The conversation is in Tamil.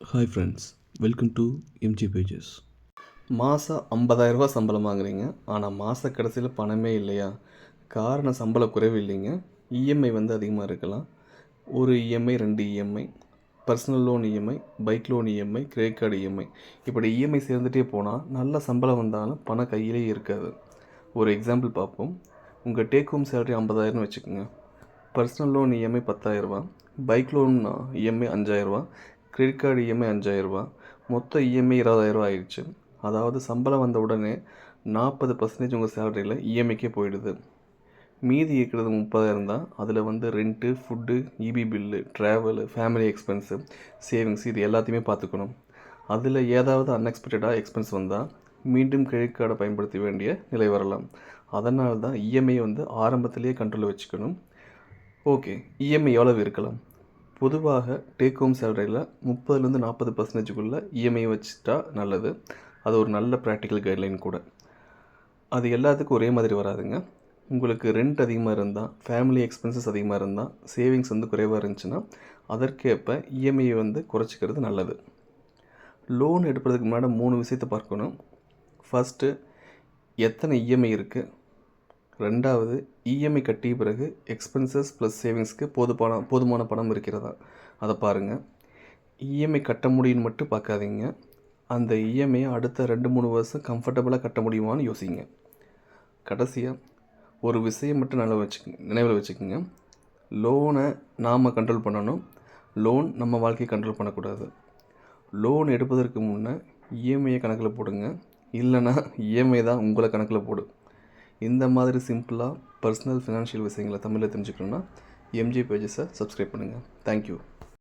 Hi friends, welcome to MG pages. மாதம் 50,000 சம்பளம் வாங்குறீங்க, ஆனால் மாத கடைசியில் பணமே இல்லையா? காரணம் சம்பள குறைவு இல்லைங்க. இஎம்ஐ அதிகமாக இருக்கலாம். ஒரு EMI 2 EMI, personal loan EMI, bike loan EMI, credit card EMI, இப்படி இஎம்ஐ சேர்ந்துட்டே போனால் நல்ல சம்பளம் வந்தாலும் பணம் கையிலே இருக்காது. ஒரு எக்ஸாம்பிள் பார்ப்போம். உங்கள் டேக் ஹோம் சேலரி 50,000 வச்சுக்கோங்க. Personal loan EMI 10,000, bike loan EMI 5,000, credit card EMI 5,000, மொத்த இஎம்ஐ 20,000 ஆயிடுச்சு. அதாவது சம்பளம் வந்த உடனே 40% உங்கள் சேலரியில் இஎம்ஐக்கே போயிடுது. மீதி இருக்கிறது 30,000 தான். அதில் rent, food, EB bill, travel, family expense, savings, இது எல்லாத்தையுமே பார்த்துக்கணும். அதில் ஏதாவது அன்எக்ஸ்பெக்டடாக எக்ஸ்பென்ஸ் வந்தால் மீண்டும் கிரெடிட் கார்டை பயன்படுத்த வேண்டிய நிலை வரலாம். அதனால தான் இஎம்ஐ ஆரம்பத்திலேயே கண்ட்ரோலில் வச்சுக்கணும். ஓகே, இஎம்ஐ எவ்வளவு இருக்கலாம்? பொதுவாக டேக் ஹோம் சேலரியில் 30லேருந்து 40% இஎம்ஐ வச்சுட்டா நல்லது. அது ஒரு நல்ல ப்ராக்டிக்கல் கைட்லைன் கூட. அது எல்லாத்துக்கும் ஒரே மாதிரி வராதுங்க. உங்களுக்கு ரெண்ட் அதிகமாக இருந்தால், ஃபேமிலி எக்ஸ்பென்சஸ் அதிகமாக இருந்தால், சேவிங்ஸ் குறைவாக இருந்துச்சுன்னா அதற்கேற்ப இஎம்ஐ குறைச்சிக்கிறது நல்லது. லோன் எடுப்பதுக்கு முன்னாடி 3 விஷயத்தை பார்க்கணும். ஃபஸ்ட்டு, எத்தனை இஎம்ஐ இருக்குது. ரெண்டாவது, இஎம்ஐ கட்டிய பிறகு எக்ஸ்பென்சஸ் ப்ளஸ் சேவிங்ஸ்க்கு போதுமான பணம் இருக்கிறதா, அதை பாருங்கள். இஎம்ஐ கட்ட முடியும்னு மட்டும் பார்க்காதீங்க. அந்த இஎம்ஐயை அடுத்த 2-3 வருஷம் கம்ஃபர்டபுளாக கட்ட முடியுமான்னு யோசிங்க. கடைசியாக ஒரு விஷயம் மட்டும் நினைவில் வச்சுக்கோங்க. லோனை நாம் கண்ட்ரோல் பண்ணணும். லோன் நம்ம வாழ்க்கையை கண்ட்ரோல் பண்ணக்கூடாது. லோன் எடுப்பதற்கு முன்னே இஎம்ஐயை கணக்கில் போடுங்க. இல்லைன்னா இஎம்ஐ தான் உங்களை கணக்கில் போடும். இந்த மாதிரி சிம்பிளாக பர்சனல் ஃபினான்ஷியல் விஷயங்களை தமிழில் தெரிஞ்சுக்கணுன்னா எம்ஜி பேஜஸை சப்ஸ்கிரைப் பண்ணுங்கள். தேங்க்யூ.